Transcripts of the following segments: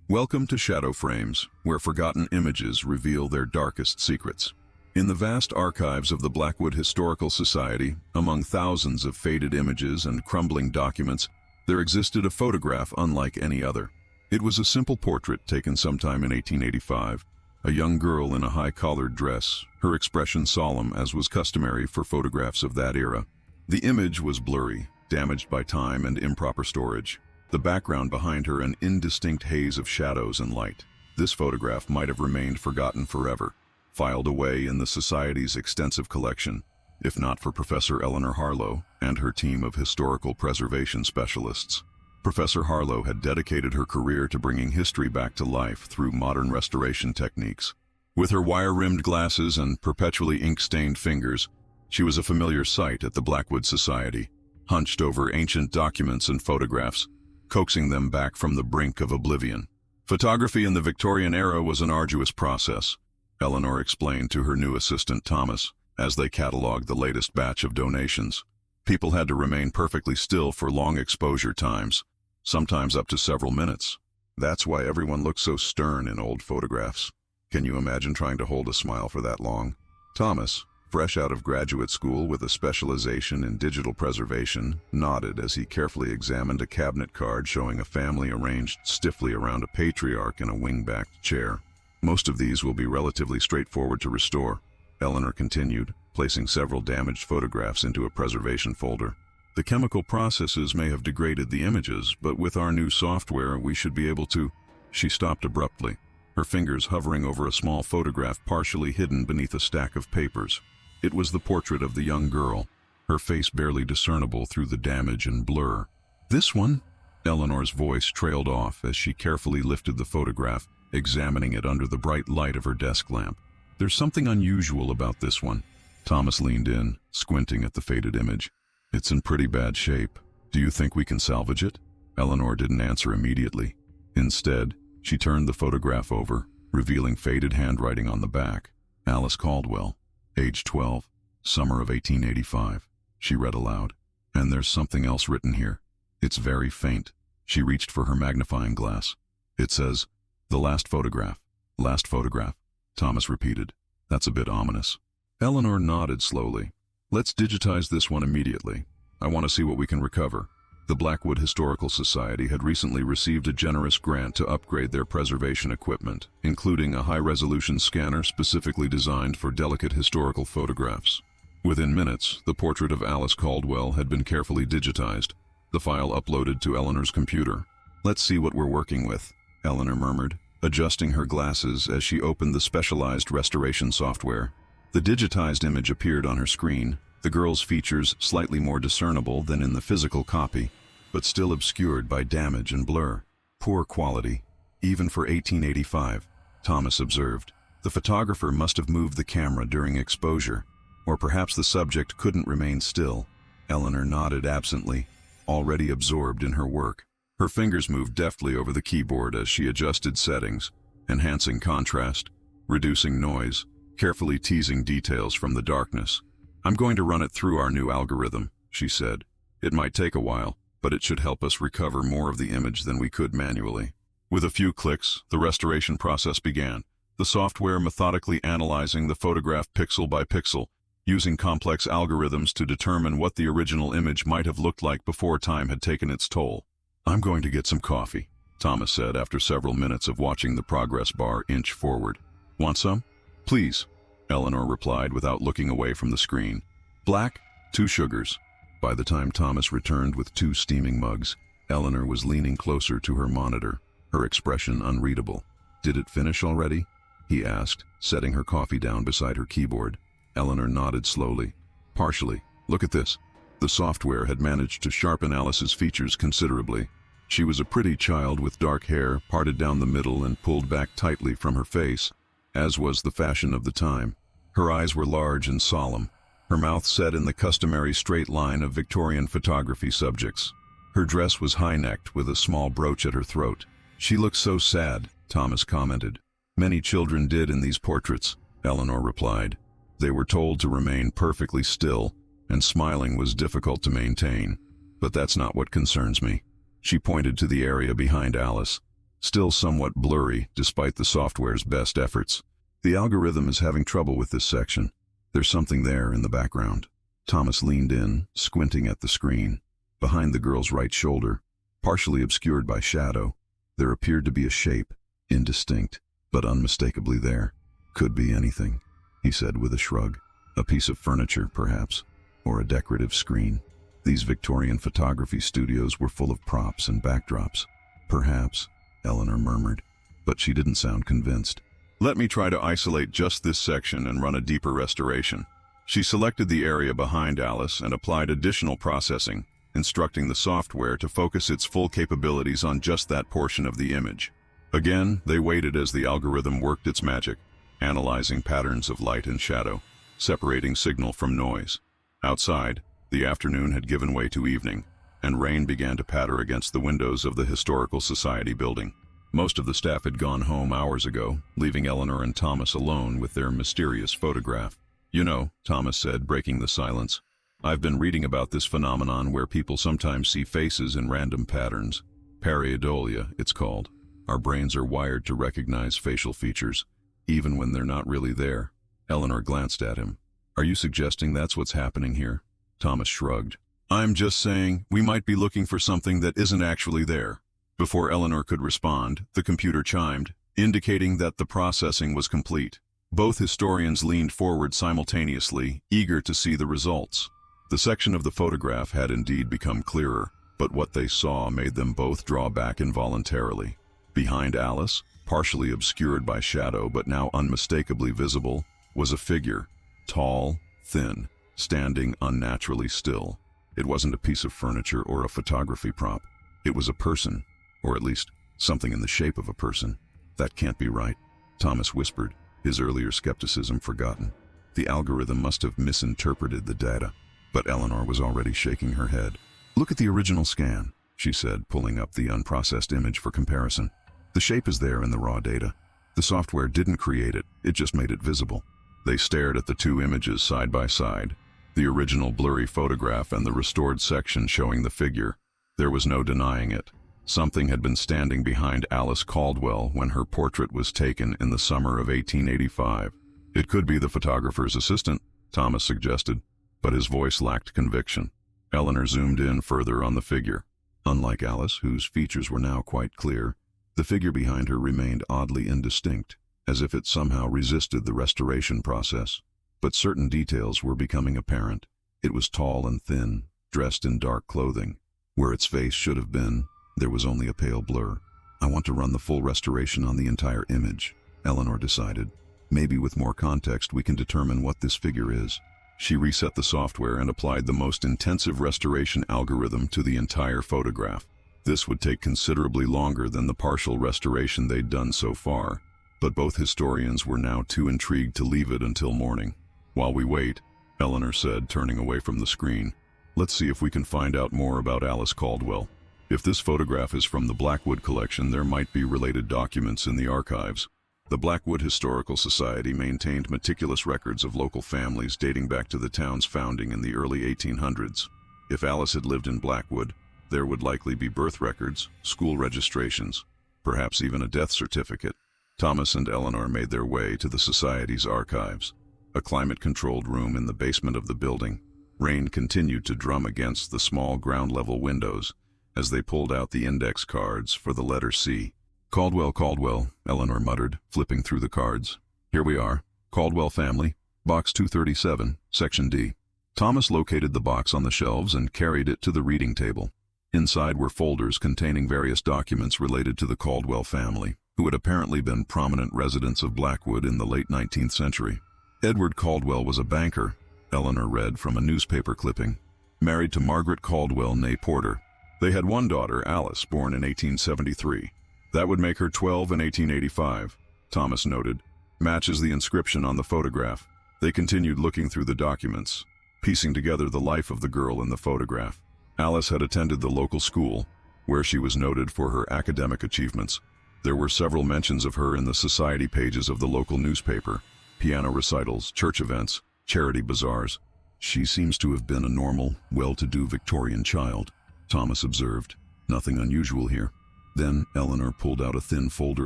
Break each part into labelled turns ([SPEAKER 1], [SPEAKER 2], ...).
[SPEAKER 1] Welcome to Shadow Frames, where forgotten images reveal their darkest secrets. In the vast archives of the Blackwood Historical Society, among thousands of faded images and crumbling documents, there existed a photograph unlike any other. It was a simple portrait taken sometime in 1885, a young girl in a high-collared dress, her expression solemn as was customary for photographs of that era. The image was blurry, damaged by time and improper storage. The background behind her an indistinct haze of shadows and light. This photograph might have remained forgotten forever, filed away in the Society's extensive collection, if not for Professor Eleanor Harlow and her team of historical preservation specialists. Professor Harlow had dedicated her career to bringing history back to life through modern restoration techniques. With her wire-rimmed glasses and perpetually ink-stained fingers, she was a familiar sight at the Blackwood Society, hunched over ancient documents and photographs, coaxing them back from the brink of oblivion. Photography in the Victorian era was an arduous process, Eleanor explained to her new assistant Thomas, as they catalogued the latest batch of donations. People had to remain perfectly still for long exposure times, sometimes up to several minutes. That's why everyone looks so stern in old photographs. Can you imagine trying to hold a smile for that long? Thomas, fresh out of graduate school with a specialization in digital preservation, nodded as he carefully examined a cabinet card showing a family arranged stiffly around a patriarch in a wing-backed chair. Most of these will be relatively straightforward to restore, Eleanor continued, placing several damaged photographs into a preservation folder. The chemical processes may have degraded the images, but with our new software we should be able to... She stopped abruptly, her fingers hovering over a small photograph partially hidden beneath a stack of papers. It was the portrait of the young girl, her face barely discernible through the damage and blur. "This one?" Eleanor's voice trailed off as she carefully lifted the photograph, examining it under the bright light of her desk lamp. "There's something unusual about this one." Thomas leaned in, squinting at the faded image. "It's in pretty bad shape. Do you think we can salvage it?" Eleanor didn't answer immediately. Instead, she turned the photograph over, revealing faded handwriting on the back. "Alice Caldwell. Age 12, summer of 1885, she read aloud. "And there's something else written here. It's very faint." She reached for her magnifying glass. "It says, 'The last photograph.'" "Last photograph," Thomas repeated. "That's a bit ominous." Eleanor nodded slowly. "Let's digitize this one immediately. I want to see what we can recover." The Blackwood Historical Society had recently received a generous grant to upgrade their preservation equipment, including a high-resolution scanner specifically designed for delicate historical photographs. Within minutes, the portrait of Alice Caldwell had been carefully digitized, the file uploaded to Eleanor's computer. "Let's see what we're working with," Eleanor murmured, adjusting her glasses as she opened the specialized restoration software. The digitized image appeared on her screen, the girl's features slightly more discernible than in the physical copy, but still obscured by damage and blur. "Poor quality, even for 1885, Thomas observed. "The photographer must have moved the camera during exposure, or perhaps the subject couldn't remain still." Eleanor nodded absently, already absorbed in her work. Her fingers moved deftly over the keyboard as she adjusted settings, enhancing contrast, reducing noise, carefully teasing details from the darkness. "I'm going to run it through our new algorithm," she said. "It might take a while, but it should help us recover more of the image than we could manually." With a few clicks, the restoration process began, the software methodically analyzing the photograph pixel by pixel, using complex algorithms to determine what the original image might have looked like before time had taken its toll. "I'm going to get some coffee," Thomas said after several minutes of watching the progress bar inch forward. "Want some?" "Please," Eleanor replied without looking away from the screen. "Black, 2 sugars." By the time Thomas returned with 2 steaming mugs, Eleanor was leaning closer to her monitor, her expression unreadable. "Did it finish already?" he asked, setting her coffee down beside her keyboard. Eleanor nodded slowly. "Partially. Look at this." The software had managed to sharpen Alice's features considerably. She was a pretty child with dark hair parted down the middle and pulled back tightly from her face, as was the fashion of the time. Her eyes were large and solemn, her mouth set in the customary straight line of Victorian photography subjects. Her dress was high-necked with a small brooch at her throat. "She looks so sad," Thomas commented. "Many children did in these portraits," Eleanor replied. "They were told to remain perfectly still, and smiling was difficult to maintain. But that's not what concerns me." She pointed to the area behind Alice. still somewhat blurry despite the software's best efforts. The algorithm is having trouble with this section. There's something there in the background. Thomas leaned in, squinting at the screen. Behind the girl's right shoulder, partially obscured by shadow, there appeared to be a shape, indistinct, but unmistakably there. Could be anything, he said with a shrug. A piece of furniture, perhaps, or a decorative screen. These Victorian photography studios were full of props and backdrops. Perhaps, Eleanor murmured, but she didn't sound convinced. Let me try to isolate just this section and run a deeper restoration. She selected the area behind Alice and applied additional processing, instructing the software to focus its full capabilities on just that portion of the image. Again, they waited as the algorithm worked its magic, analyzing patterns of light and shadow, separating signal from noise. Outside, the afternoon had given way to evening, and rain began to patter against the windows of the Historical Society building. Most of the staff had gone home hours ago, leaving Eleanor and Thomas alone with their mysterious photograph. You know, Thomas said, breaking the silence, I've been reading about this phenomenon where people sometimes see faces in random patterns. Pareidolia, it's called. Our brains are wired to recognize facial features, even when they're not really there. Eleanor glanced at him. Are you suggesting that's what's happening here? Thomas shrugged. I'm just saying we might be looking for something that isn't actually there. Before Eleanor could respond, the computer chimed, indicating that the processing was complete. Both historians leaned forward simultaneously, eager to see the results. The section of the photograph had indeed become clearer, but what they saw made them both draw back involuntarily. Behind Alice, partially obscured by shadow but now unmistakably visible, was a figure, tall, thin, standing unnaturally still. It wasn't a piece of furniture or a photography prop. It was a person, or at least something in the shape of a person. That can't be right, Thomas whispered, his earlier skepticism forgotten. The algorithm must have misinterpreted the data. But Eleanor was already shaking her head. Look at the original scan, she said, pulling up the unprocessed image for comparison. The shape is there in the raw data. The software didn't create it, it just made it visible. They stared at the two images side by side, the original blurry photograph and the restored section showing the figure. There was no denying it. Something had been standing behind Alice Caldwell when her portrait was taken in the summer of 1885. It could be the photographer's assistant, Thomas suggested, but his voice lacked conviction. Eleanor zoomed in further on the figure. Unlike Alice, whose features were now quite clear, the figure behind her remained oddly indistinct, as if it somehow resisted the restoration process. But certain details were becoming apparent. It was tall and thin, dressed in dark clothing. Where its face should have been, there was only a pale blur. I want to run the full restoration on the entire image, Eleanor decided. Maybe with more context we can determine what this figure is. She reset the software and applied the most intensive restoration algorithm to the entire photograph. This would take considerably longer than the partial restoration they'd done so far, but both historians were now too intrigued to leave it until morning. While we wait, Eleanor said, turning away from the screen, let's see if we can find out more about Alice Caldwell. If this photograph is from the Blackwood collection, there might be related documents in the archives. The Blackwood Historical Society maintained meticulous records of local families dating back to the town's founding in the early 1800s. If Alice had lived in Blackwood, there would likely be birth records, school registrations, perhaps even a death certificate. Thomas and Eleanor made their way to the Society's archives, a climate-controlled room in the basement of the building. Rain continued to drum against the small ground-level windows as they pulled out the index cards for the letter C. Caldwell, Eleanor muttered, flipping through the cards. Here we are. Caldwell family, box 237, section D. Thomas located the box on the shelves and carried it to the reading table. Inside were folders containing various documents related to the Caldwell family, who had apparently been prominent residents of Blackwood in the late 19th century. Edward Caldwell was a banker, Eleanor read from a newspaper clipping, married to Margaret Caldwell née Porter. They had one daughter, Alice, born in 1873. That would make her 12 in 1885, Thomas noted. Matches the inscription on the photograph. They continued looking through the documents, piecing together the life of the girl in the photograph. Alice had attended the local school, where she was noted for her academic achievements. There were several mentions of her in the society pages of the local newspaper, piano recitals, church events, charity bazaars. She seems to have been a normal, well-to-do Victorian child, Thomas observed. Nothing unusual here. Then Eleanor pulled out a thin folder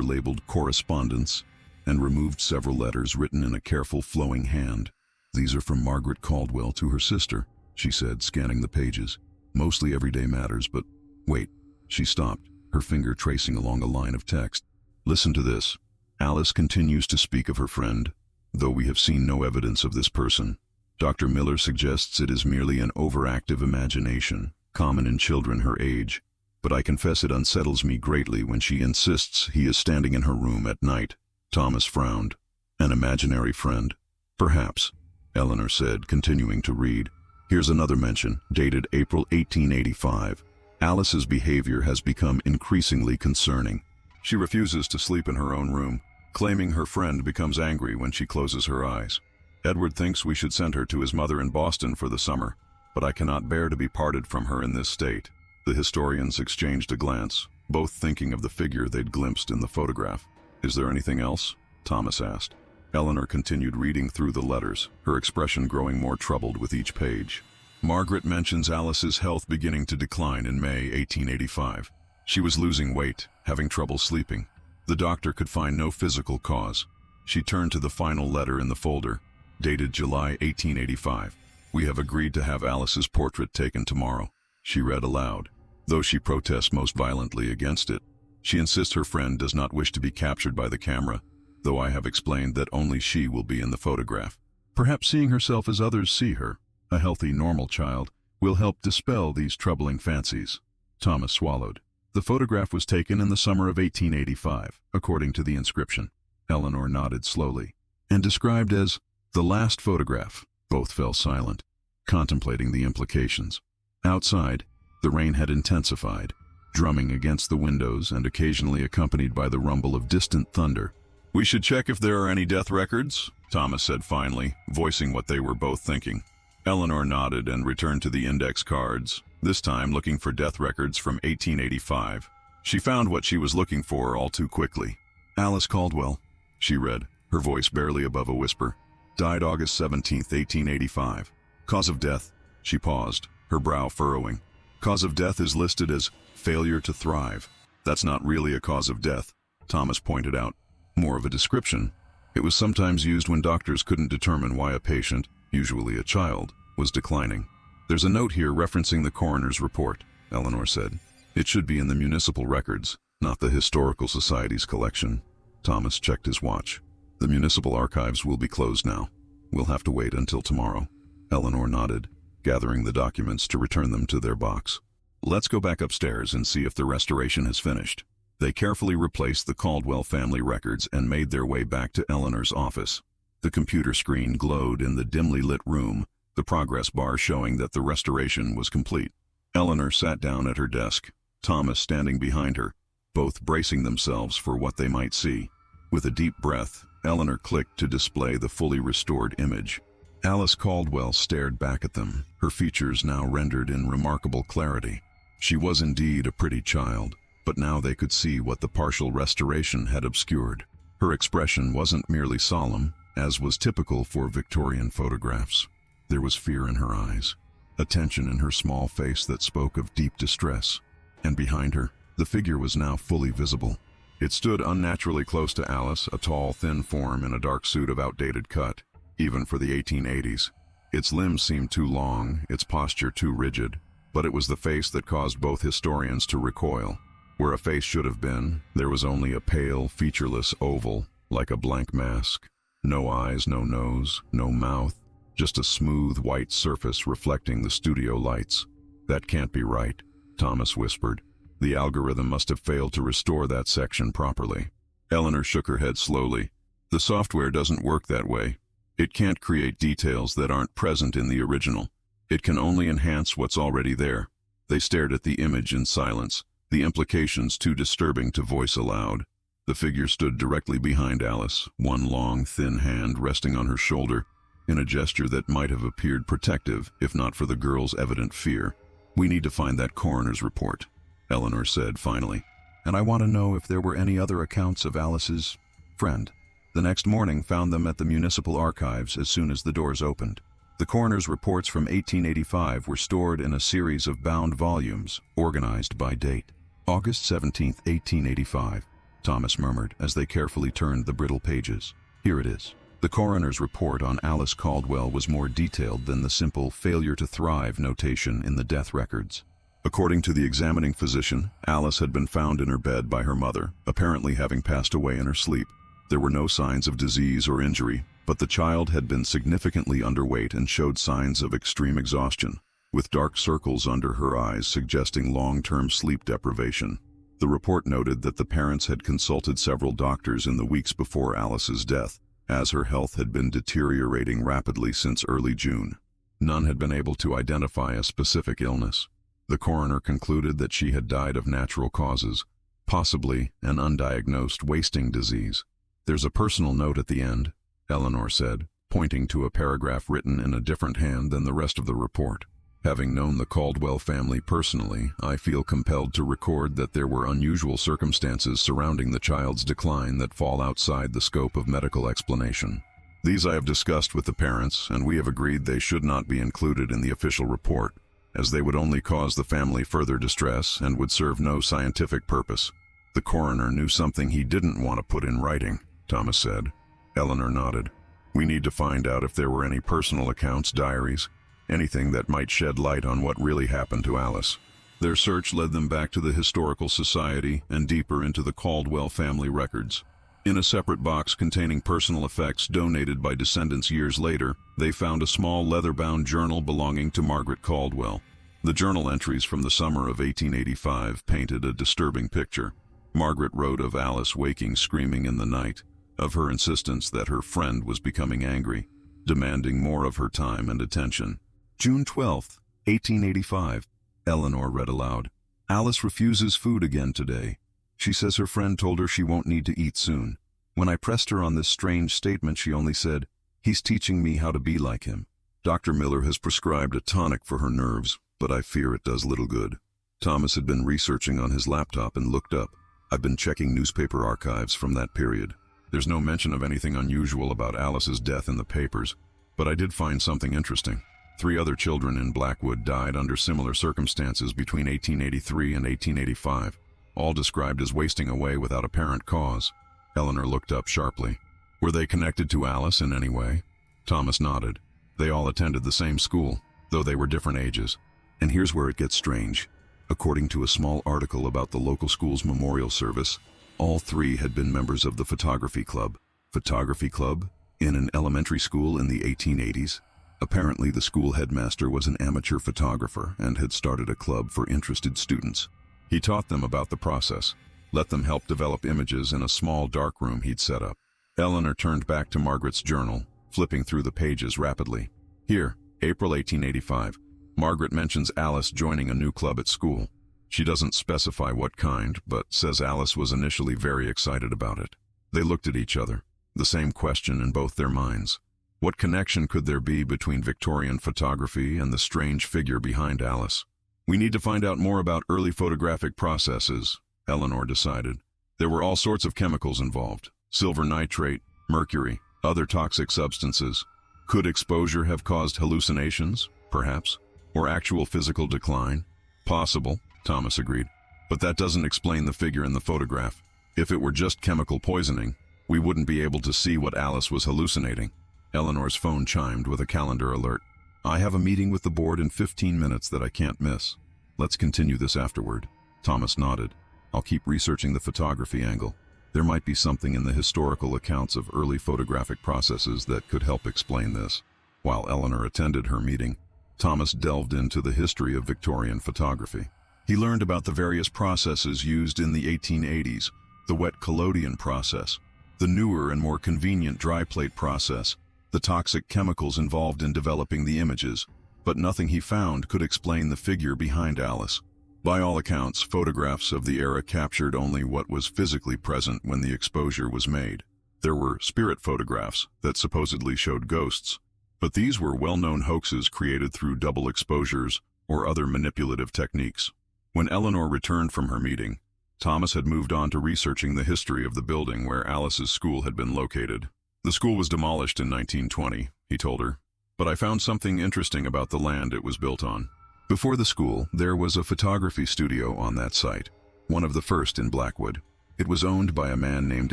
[SPEAKER 1] labeled Correspondence and removed several letters written in a careful, flowing hand. "These are from Margaret Caldwell to her sister," she said, scanning the pages. "Mostly everyday matters, but wait." She stopped, her finger tracing along a line of text. "Listen to this. Alice continues to speak of her friend, though we have seen no evidence of this person. Dr. Miller suggests it is merely an overactive imagination, common in children her age, but I confess it unsettles me greatly when she insists he is standing in her room at night." Thomas frowned. "An imaginary friend? Perhaps," Eleanor said, continuing to read. "Here's another mention, dated April 1885. Alice's behavior has become increasingly concerning. She refuses to sleep in her own room, claiming her friend becomes angry when she closes her eyes. Edward thinks we should send her to his mother in Boston for the summer, but I cannot bear to be parted from her in this state." The historians exchanged a glance, both thinking of the figure they'd glimpsed in the photograph. "Is there anything else?" Thomas asked. Eleanor continued reading through the letters, her expression growing more troubled with each page. "Margaret mentions Alice's health beginning to decline in May 1885. She was losing weight, having trouble sleeping. The doctor could find no physical cause." She turned to the final letter in the folder, dated July 1885. "We have agreed to have Alice's portrait taken tomorrow," she read aloud. "Though she protests most violently against it, she insists her friend does not wish to be captured by the camera, though I have explained that only she will be in the photograph. Perhaps seeing herself as others see her, a healthy, normal child, will help dispel these troubling fancies." Thomas swallowed. "The photograph was taken in the summer of 1885, according to the inscription." Eleanor nodded slowly. "And described as the last photograph." Both fell silent, contemplating the implications. Outside, the rain had intensified, drumming against the windows and occasionally accompanied by the rumble of distant thunder. "We should check if there are any death records," Thomas said finally, voicing what they were both thinking. Eleanor nodded and returned to the index cards, this time looking for death records from 1885. She found what she was looking for all too quickly. "Alice Caldwell," she read, her voice barely above a whisper. "Died August 17th, 1885. Cause of death." She paused, her brow furrowing. "Cause of death is listed as failure to thrive. That's not really a cause of death," Thomas pointed out. "More of a description. It was sometimes used when doctors couldn't determine why a patient, usually a child, was declining." "There's a note here referencing the coroner's report," Eleanor said. "It should be in the municipal records, not the Historical Society's collection." Thomas checked his watch. "The municipal archives will be closed now. We'll have to wait until tomorrow." Eleanor nodded, gathering the documents to return them to their box. "Let's go back upstairs and see if the restoration has finished." They carefully replaced the Caldwell family records and made their way back to Eleanor's office. The computer screen glowed in the dimly lit room, the progress bar showing that the restoration was complete. Eleanor sat down at her desk, Thomas standing behind her, both bracing themselves for what they might see. With a deep breath, Eleanor clicked to display the fully restored image. Alice Caldwell stared back at them, her features now rendered in remarkable clarity. She was indeed a pretty child, but now they could see what the partial restoration had obscured. Her expression wasn't merely solemn, as was typical for Victorian photographs. There was fear in her eyes, a tension in her small face that spoke of deep distress. And behind her, the figure was now fully visible. It stood unnaturally close to Alice, a tall, thin form in a dark suit of outdated cut, even for the 1880s. Its limbs seemed too long, its posture too rigid, but it was the face that caused both historians to recoil. Where a face should have been, there was only a pale, featureless oval, like a blank mask. No eyes, no nose, no mouth, just a smooth white surface reflecting the studio lights. "That can't be right," Thomas whispered. "The algorithm must have failed to restore that section properly." Eleanor shook her head slowly. "The software doesn't work that way. It can't create details that aren't present in the original. It can only enhance what's already there." They stared at the image in silence, the implications too disturbing to voice aloud. The figure stood directly behind Alice, one long, thin hand resting on her shoulder, in a gesture that might have appeared protective if not for the girl's evident fear. "We need to find that coroner's report," Eleanor said finally. "And I want to know if there were any other accounts of Alice's friend." The next morning found them at the municipal archives as soon as the doors opened. The coroner's reports from 1885 were stored in a series of bound volumes, organized by date. August 17, 1885, Thomas murmured as they carefully turned the brittle pages. Here it is. The coroner's report on Alice Caldwell was more detailed than the simple failure to thrive notation in the death records. According to the examining physician, Alice had been found in her bed by her mother, apparently having passed away in her sleep. There were no signs of disease or injury, but the child had been significantly underweight and showed signs of extreme exhaustion, with dark circles under her eyes suggesting long-term sleep deprivation. The report noted that the parents had consulted several doctors in the weeks before Alice's death, as her health had been deteriorating rapidly since early June. None had been able to identify a specific illness. The coroner concluded that she had died of natural causes, possibly an undiagnosed wasting disease. There's a personal note at the end, Eleanor said, pointing to a paragraph written in a different hand than the rest of the report. Having known the Caldwell family personally, I feel compelled to record that there were unusual circumstances surrounding the child's decline that fall outside the scope of medical explanation. These I have discussed with the parents, and we have agreed they should not be included in the official report, as they would only cause the family further distress and would serve no scientific purpose. The coroner knew something he didn't want to put in writing, Thomas said. Eleanor nodded. We need to find out if there were any personal accounts, diaries, anything that might shed light on what really happened to Alice. Their search led them back to the Historical Society and deeper into the Caldwell family records. In a separate box containing personal effects donated by descendants years later, they found a small leather-bound journal belonging to Margaret Caldwell. The journal entries from the summer of 1885 painted a disturbing picture. Margaret wrote of Alice waking screaming in the night, of her insistence that her friend was becoming angry, demanding more of her time and attention. June 12, 1885, Eleanor read aloud. Alice refuses food again today. She says her friend told her she won't need to eat soon. When I pressed her on this strange statement, she only said, "He's teaching me how to be like him." Dr. Miller has prescribed a tonic for her nerves, but I fear it does little good. Thomas had been researching on his laptop and looked up. I've been checking newspaper archives from that period. There's no mention of anything unusual about Alice's death in the papers, but I did find something interesting. 3 other children in Blackwood died under similar circumstances between 1883 and 1885. All described as wasting away without apparent cause. Eleanor looked up sharply. Were they connected to Alice in any way? Thomas nodded. They all attended the same school, though they were different ages. And here's where it gets strange. According to a small article about the local school's memorial service, all 3 had been members of the photography club. Photography club? In an elementary school in the 1880s? Apparently the school headmaster was an amateur photographer and had started a club for interested students. He taught them about the process, let them help develop images in a small dark room he'd set up. Eleanor turned back to Margaret's journal, flipping through the pages rapidly. Here, April 1885. Margaret mentions Alice joining a new club at school. She doesn't specify what kind, but says Alice was initially very excited about it. They looked at each other, the same question in both their minds. What connection could there be between Victorian photography and the strange figure behind Alice? We need to find out more about early photographic processes, Eleanor decided. There were all sorts of chemicals involved. Silver nitrate, mercury, other toxic substances. Could exposure have caused hallucinations, perhaps? Or actual physical decline? Possible, Thomas agreed. But that doesn't explain the figure in the photograph. If it were just chemical poisoning, we wouldn't be able to see what Alice was hallucinating. Eleanor's phone chimed with a calendar alert. I have a meeting with the board in 15 minutes that I can't miss. Let's continue this afterward. Thomas nodded. I'll keep researching the photography angle. There might be something in the historical accounts of early photographic processes that could help explain this. While Eleanor attended her meeting, Thomas delved into the history of Victorian photography. He learned about the various processes used in the 1880s, the wet collodion process, the newer and more convenient dry plate process, the toxic chemicals involved in developing the images, but nothing he found could explain the figure behind Alice. By all accounts, photographs of the era captured only what was physically present when the exposure was made. There were spirit photographs that supposedly showed ghosts, but these were well-known hoaxes created through double exposures or other manipulative techniques. When Eleanor returned from her meeting, Thomas had moved on to researching the history of the building where Alice's school had been located. The school was demolished in 1920, he told her, but I found something interesting about the land it was built on. Before the school, there was a photography studio on that site. one of the first in Blackwood. It was owned by a man named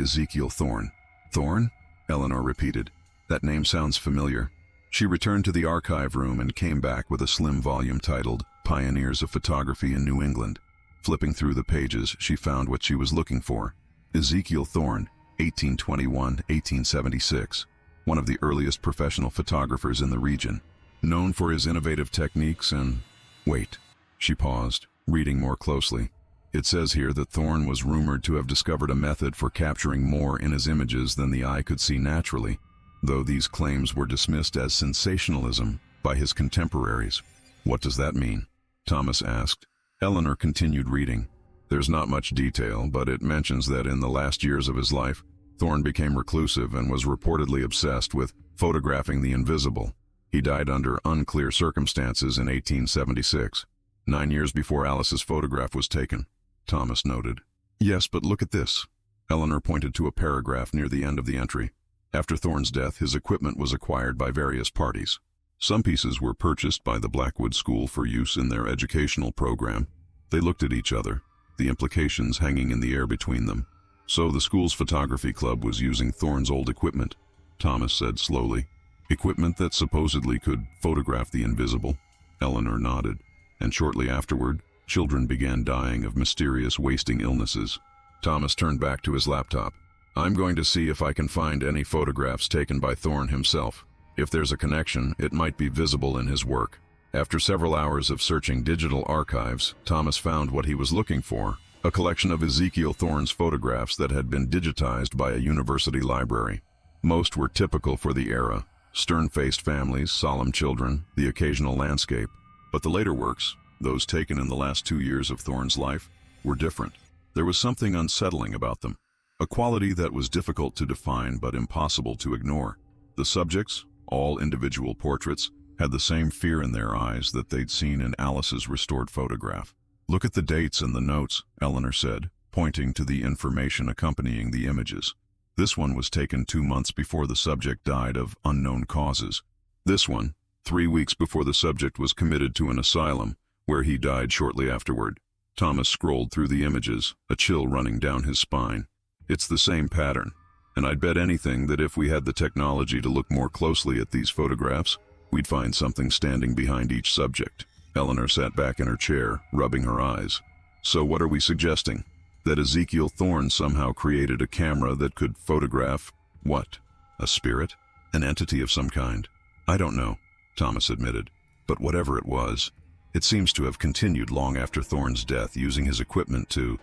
[SPEAKER 1] Ezekiel Thorne. Thorne? Eleanor repeated. That name sounds familiar. She returned to the archive room and came back with a slim volume titled Pioneers of Photography in New England. Flipping through the pages, she found what she was looking for. Ezekiel Thorne, 1821-1876, one of the earliest professional photographers in the region, known for his innovative techniques and... Wait. She paused, reading more closely. It says here that Thorne was rumored to have discovered a method for capturing more in his images than the eye could see naturally, though these claims were dismissed as sensationalism by his contemporaries. What does that mean? Thomas asked. Eleanor continued reading. There's not much detail, but it mentions that in the last years of his life, Thorne became reclusive and was reportedly obsessed with photographing the invisible. He died under unclear circumstances in 1876, 9 years before Alice's photograph was taken, Thomas noted. Yes, but look at this. Eleanor pointed to a paragraph near the end of the entry. After Thorne's death, his equipment was acquired by various parties. Some pieces were purchased by the Blackwood School for use in their educational program. They looked at each other, the implications hanging in the air between them. So the school's photography club was using Thorne's old equipment, Thomas said slowly. Equipment that supposedly could photograph the invisible. Eleanor nodded, and shortly afterward, children began dying of mysterious wasting illnesses. Thomas turned back to his laptop. I'm going to see if I can find any photographs taken by Thorne himself. If there's a connection, it might be visible in his work. After several hours of searching digital archives, Thomas found what he was looking for, a collection of Ezekiel Thorne's photographs that had been digitized by a university library. Most were typical for the era: stern-faced families, solemn children, the occasional landscape. But the later works, those taken in the last 2 years of Thorne's life, were different. There was something unsettling about them, a quality that was difficult to define but impossible to ignore. The subjects, all individual portraits, had the same fear in their eyes that they'd seen in Alice's restored photograph. Look at the dates and the notes, Eleanor said, pointing to the information accompanying the images. This one was taken 2 months before the subject died of unknown causes. This one, 3 weeks before the subject was committed to an asylum, where he died shortly afterward. Thomas scrolled through the images, a chill running down his spine. It's the same pattern, and I'd bet anything that if we had the technology to look more closely at these photographs, we'd find something standing behind each subject. Eleanor sat back in her chair, rubbing her eyes. So what are we suggesting? That Ezekiel Thorne somehow created a camera that could photograph what? A spirit? An entity of some kind? I don't know, Thomas admitted. But whatever it was, it seems to have continued long after Thorne's death, using his equipment to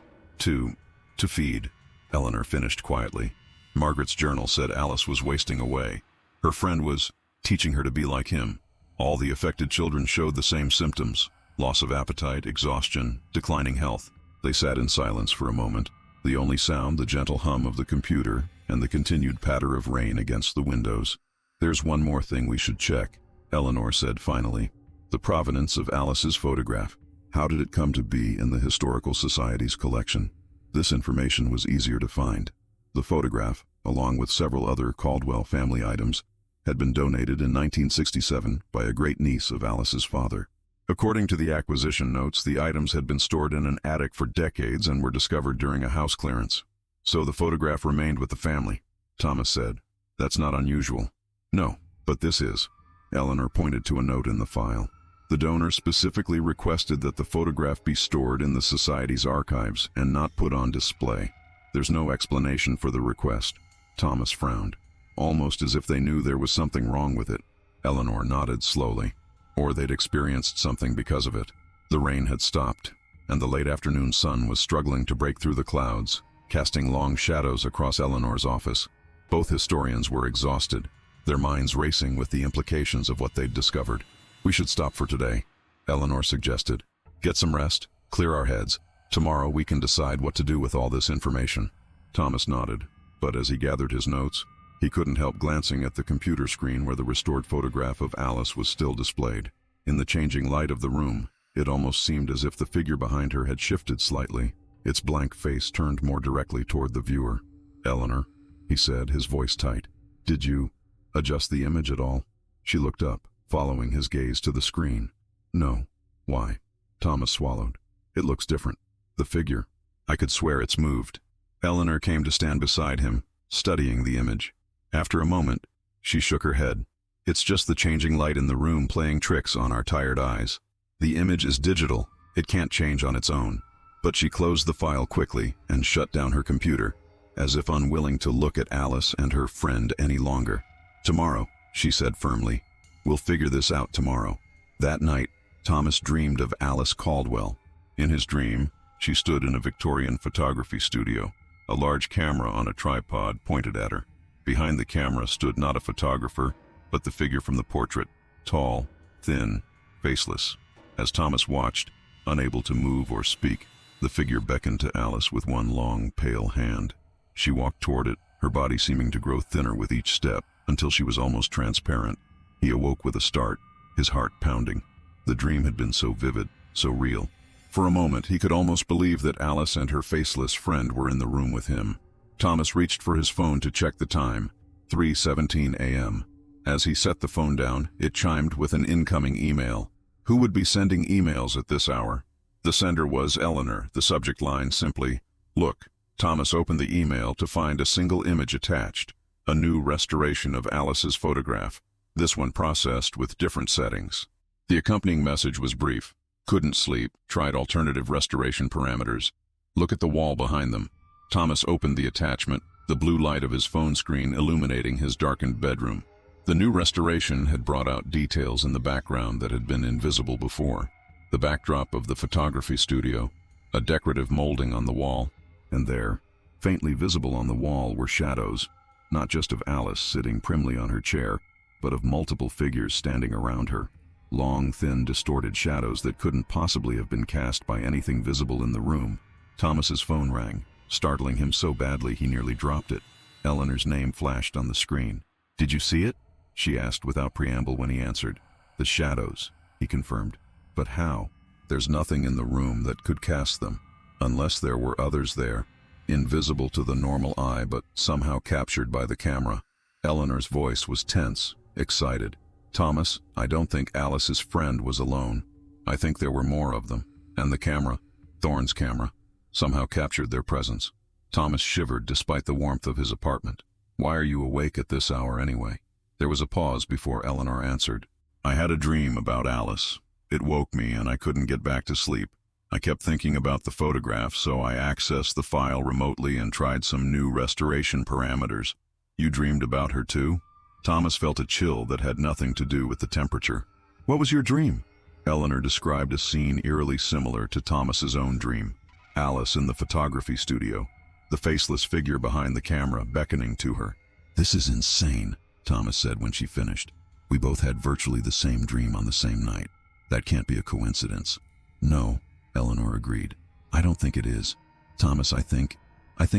[SPEAKER 1] feed. Eleanor finished quietly. Margaret's journal said Alice was wasting away. Her friend was teaching her to be like him. All the affected children showed the same symptoms: loss of appetite, exhaustion, declining health. They sat in silence for a moment, the only sound the gentle hum of the computer and the continued patter of rain against the windows. There's one more thing we should check, Eleanor said finally. The provenance of Alice's photograph. How did it come to be in the Historical Society's collection? This information was easier to find. The photograph, along with several other Caldwell family items, had been donated in 1967 by a great-niece of Alice's father. According to the acquisition notes, the items had been stored in an attic for decades and were discovered during a house clearance. So the photograph remained with the family, Thomas said. That's not unusual. No, but this is. Eleanor pointed to a note in the file. The donor specifically requested that the photograph be stored in the Society's archives and not put on display. There's no explanation for the request. Thomas frowned, almost as if they knew there was something wrong with it. Eleanor nodded slowly. Or they'd experienced something because of it. The rain had stopped, and the late afternoon sun was struggling to break through the clouds, casting long shadows across Eleanor's office. Both historians were exhausted, their minds racing with the implications of what they'd discovered. We should stop for today, Eleanor suggested. Get some rest, clear our heads. Tomorrow we can decide what to do with all this information. Thomas nodded, but as he gathered his notes, he couldn't help glancing at the computer screen where the restored photograph of Alice was still displayed. In the changing light of the room, it almost seemed as if the figure behind her had shifted slightly, its blank face turned more directly toward the viewer. Eleanor, he said, his voice tight. Did you adjust the image at all? She looked up, following his gaze to the screen. No. Why? Thomas swallowed. It looks different. The figure. I could swear it's moved. Eleanor came to stand beside him, studying the image. After a moment, she shook her head. It's just the changing light in the room playing tricks on our tired eyes. The image is digital. It can't change on its own. But she closed the file quickly and shut down her computer, as if unwilling to look at Alice and her friend any longer. Tomorrow, she said firmly. We'll figure this out tomorrow. That night, Thomas dreamed of Alice Caldwell. In his dream, she stood in a Victorian photography studio, a large camera on a tripod pointed at her. Behind the camera stood not a photographer, but the figure from the portrait, tall, thin, faceless. As Thomas watched, unable to move or speak, the figure beckoned to Alice with one long, pale hand. She walked toward it, her body seeming to grow thinner with each step, until she was almost transparent. He awoke with a start, his heart pounding. The dream had been so vivid, so real. For a moment, he could almost believe that Alice and her faceless friend were in the room with him. Thomas reached for his phone to check the time, 3:17 a.m. As he set the phone down, it chimed with an incoming email. Who would be sending emails at this hour? The sender was Eleanor, the subject line simply, "Look." Thomas opened the email to find a single image attached, a new restoration of Alice's photograph, this one processed with different settings. The accompanying message was brief. Couldn't sleep, tried alternative restoration parameters. Look at the wall behind them. Thomas opened the attachment, the blue light of his phone screen illuminating his darkened bedroom. The new restoration had brought out details in the background that had been invisible before. The backdrop of the photography studio, a decorative molding on the wall, and there, faintly visible on the wall, were shadows, not just of Alice sitting primly on her chair, but of multiple figures standing around her. Long, thin, distorted shadows that couldn't possibly have been cast by anything visible in the room. Thomas's phone rang, startling him so badly he nearly dropped it. Eleanor's name flashed on the screen. "Did you see it?" she asked without preamble when he answered. "The shadows," he confirmed. "But how? There's nothing in the room that could cast them, unless there were others there, invisible to the normal eye but somehow captured by the camera." Eleanor's voice was tense, excited. "Thomas, I don't think Alice's friend was alone. I think there were more of them, and the camera, Thorne's camera, somehow captured their presence." Thomas shivered despite the warmth of his apartment. "Why are you awake at this hour anyway?" There was a pause before Eleanor answered. "I had a dream about Alice. It woke me and I couldn't get back to sleep. I kept thinking about the photograph, so I accessed the file remotely and tried some new restoration parameters." "You dreamed about her too?" Thomas felt a chill that had nothing to do with the temperature. "What was your dream?" Eleanor described a scene eerily similar to Thomas's own dream. Alice in the photography studio, the faceless figure behind the camera beckoning to her. "This is insane," Thomas said when she finished. "We both had virtually the same dream on the same night. That can't be a coincidence." "No," Eleanor agreed. "I don't think it is. Thomas, I think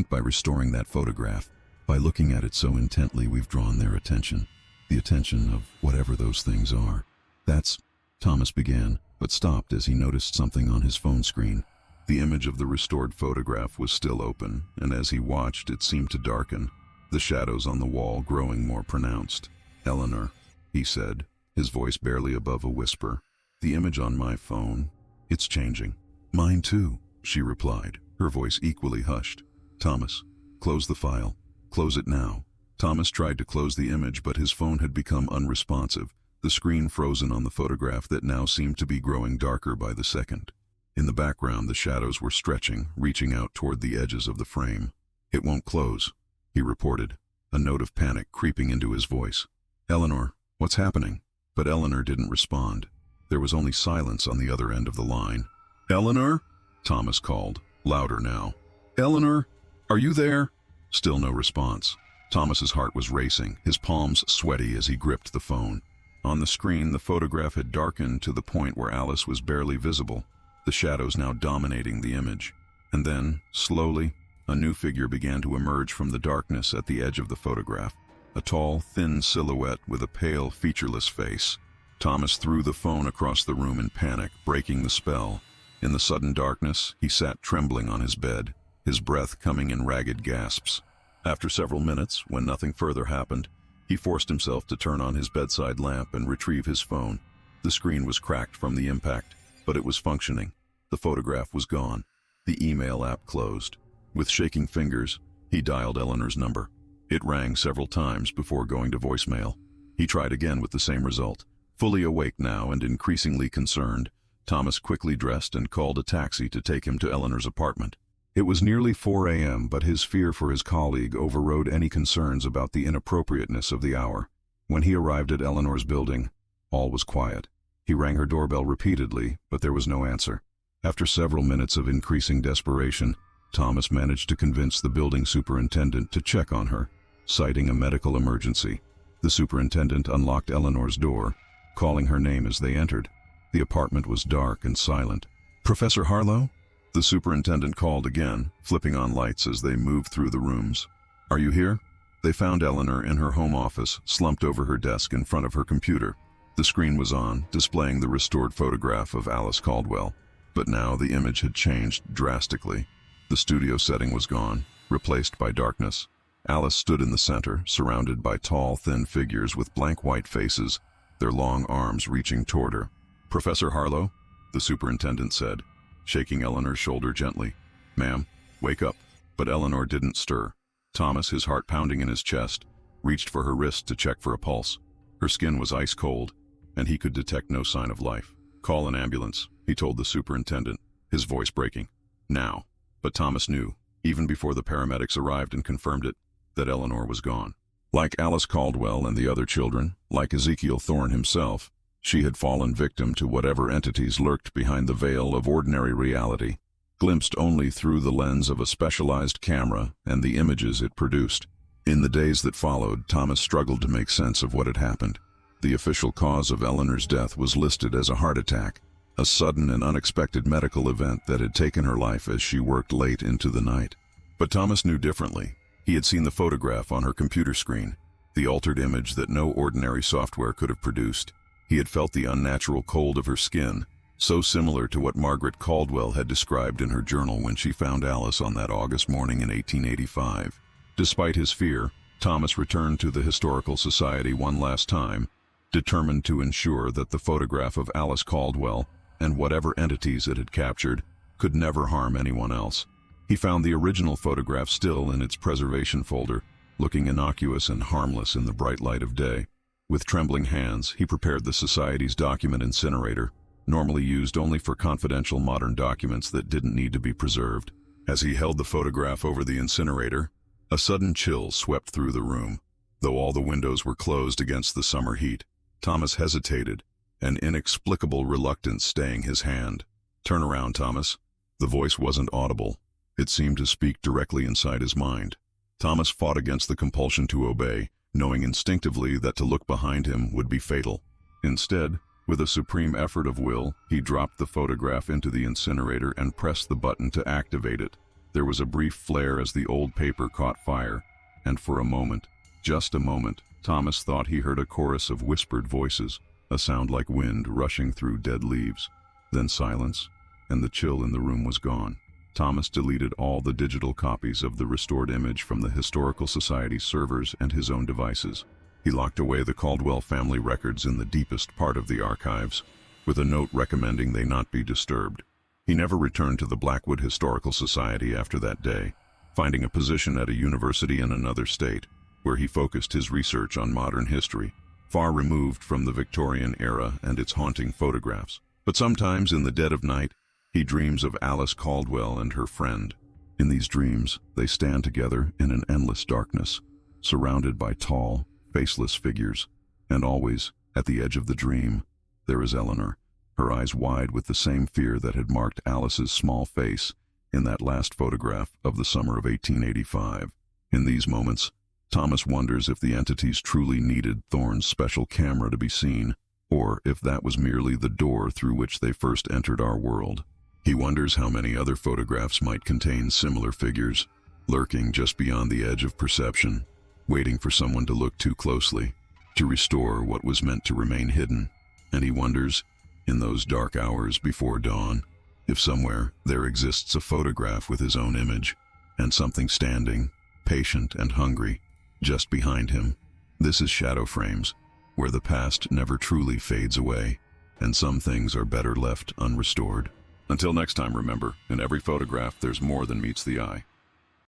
[SPEAKER 1] by restoring that photograph, by looking at it so intently, we've drawn their attention. The attention of whatever those things are. That's," Thomas began, but stopped as he noticed something on his phone screen. The image of the restored photograph was still open, and as he watched, it seemed to darken, the shadows on the wall growing more pronounced. "Eleanor," he said, his voice barely above a whisper, "the image on my phone, it's changing." "Mine too," she replied, her voice equally hushed. "Thomas, close the file. Close it now." Thomas tried to close the image, but his phone had become unresponsive, the screen frozen on the photograph that now seemed to be growing darker by the second. In the background, the shadows were stretching, reaching out toward the edges of the frame. "It won't close," he reported, a note of panic creeping into his voice. "Eleanor, what's happening?" But Eleanor didn't respond. There was only silence on the other end of the line. "Eleanor?" Thomas called, louder now. "Eleanor, are you there?" Still no response. Thomas's heart was racing, his palms sweaty as he gripped the phone. On the screen, the photograph had darkened to the point where Alice was barely visible, the shadows now dominating the image. And then, slowly, a new figure began to emerge from the darkness at the edge of the photograph, a tall, thin silhouette with a pale, featureless face. Thomas threw the phone across the room in panic, breaking the spell. In the sudden darkness, he sat trembling on his bed, his breath coming in ragged gasps. After several minutes, when nothing further happened, he forced himself to turn on his bedside lamp and retrieve his phone. The screen was cracked from the impact, but it was functioning. The photograph was gone. The email app closed. With shaking fingers, he dialed Eleanor's number. It rang several times before going to voicemail. He tried again with the same result. Fully awake now and increasingly concerned, Thomas quickly dressed and called a taxi to take him to Eleanor's apartment. It was nearly 4 a.m., but his fear for his colleague overrode any concerns about the inappropriateness of the hour. When he arrived at Eleanor's building, all was quiet. He rang her doorbell repeatedly, but there was no answer. After several minutes of increasing desperation, Thomas managed to convince the building superintendent to check on her, citing a medical emergency. The superintendent unlocked Eleanor's door, calling her name as they entered. The apartment was dark and silent. "Professor Harlow?" The superintendent called again, flipping on lights as they moved through the rooms. "Are you here?" They found Eleanor in her home office, slumped over her desk in front of her computer. The screen was on, displaying the restored photograph of Alice Caldwell. But now the image had changed drastically. The studio setting was gone, replaced by darkness. Alice stood in the center, surrounded by tall, thin figures with blank white faces, their long arms reaching toward her. "Professor Harlow?" the superintendent said, shaking Eleanor's shoulder gently. "Ma'am, wake up." But Eleanor didn't stir. Thomas, his heart pounding in his chest, reached for her wrist to check for a pulse. Her skin was ice cold, and he could detect no sign of life. "Call an ambulance," he told the superintendent, his voice breaking. "Now." But Thomas knew, even before the paramedics arrived and confirmed it, that Eleanor was gone. Like Alice Caldwell and the other children, like Ezekiel Thorne himself, she had fallen victim to whatever entities lurked behind the veil of ordinary reality, glimpsed only through the lens of a specialized camera and the images it produced. In the days that followed, Thomas struggled to make sense of what had happened. The official cause of Eleanor's death was listed as a heart attack, a sudden and unexpected medical event that had taken her life as she worked late into the night. But Thomas knew differently. He had seen the photograph on her computer screen, the altered image that no ordinary software could have produced. He had felt the unnatural cold of her skin, so similar to what Margaret Caldwell had described in her journal when she found Alice on that August morning in 1885. Despite his fear, Thomas returned to the Historical Society one last time, determined to ensure that the photograph of Alice Caldwell and whatever entities it had captured could never harm anyone else. He found the original photograph still in its preservation folder, looking innocuous and harmless in the bright light of day. With trembling hands, he prepared the Society's document incinerator, normally used only for confidential modern documents that didn't need to be preserved. As he held the photograph over the incinerator, a sudden chill swept through the room. Though all the windows were closed against the summer heat, Thomas hesitated, an inexplicable reluctance staying his hand. "Turn around, Thomas." The voice wasn't audible. It seemed to speak directly inside his mind. Thomas fought against the compulsion to obey, knowing instinctively that to look behind him would be fatal. Instead, with a supreme effort of will, he dropped the photograph into the incinerator and pressed the button to activate it. There was a brief flare as the old paper caught fire, and for a moment, just a moment, Thomas thought he heard a chorus of whispered voices, a sound like wind rushing through dead leaves. Then silence, and the chill in the room was gone. Thomas deleted all the digital copies of the restored image from the Historical Society's servers and his own devices. He locked away the Caldwell family records in the deepest part of the archives, with a note recommending they not be disturbed. He never returned to the Blackwood Historical Society after that day, finding a position at a university in another state, where he focused his research on modern history, far removed from the Victorian era and its haunting photographs. But sometimes in the dead of night, he dreams of Alice Caldwell and her friend. In these dreams, they stand together in an endless darkness, surrounded by tall, faceless figures, and always, at the edge of the dream, there is Eleanor, her eyes wide with the same fear that had marked Alice's small face in that last photograph of the summer of 1885. In these moments, Thomas wonders if the entities truly needed Thorne's special camera to be seen, or if that was merely the door through which they first entered our world. He wonders how many other photographs might contain similar figures, lurking just beyond the edge of perception, waiting for someone to look too closely, to restore what was meant to remain hidden. And he wonders, in those dark hours before dawn, if somewhere there exists a photograph with his own image, and something standing, patient and hungry, just behind him. This is Shadow Frames, where the past never truly fades away, and some things are better left unrestored. Until next time, remember, in every photograph there's more than meets the eye.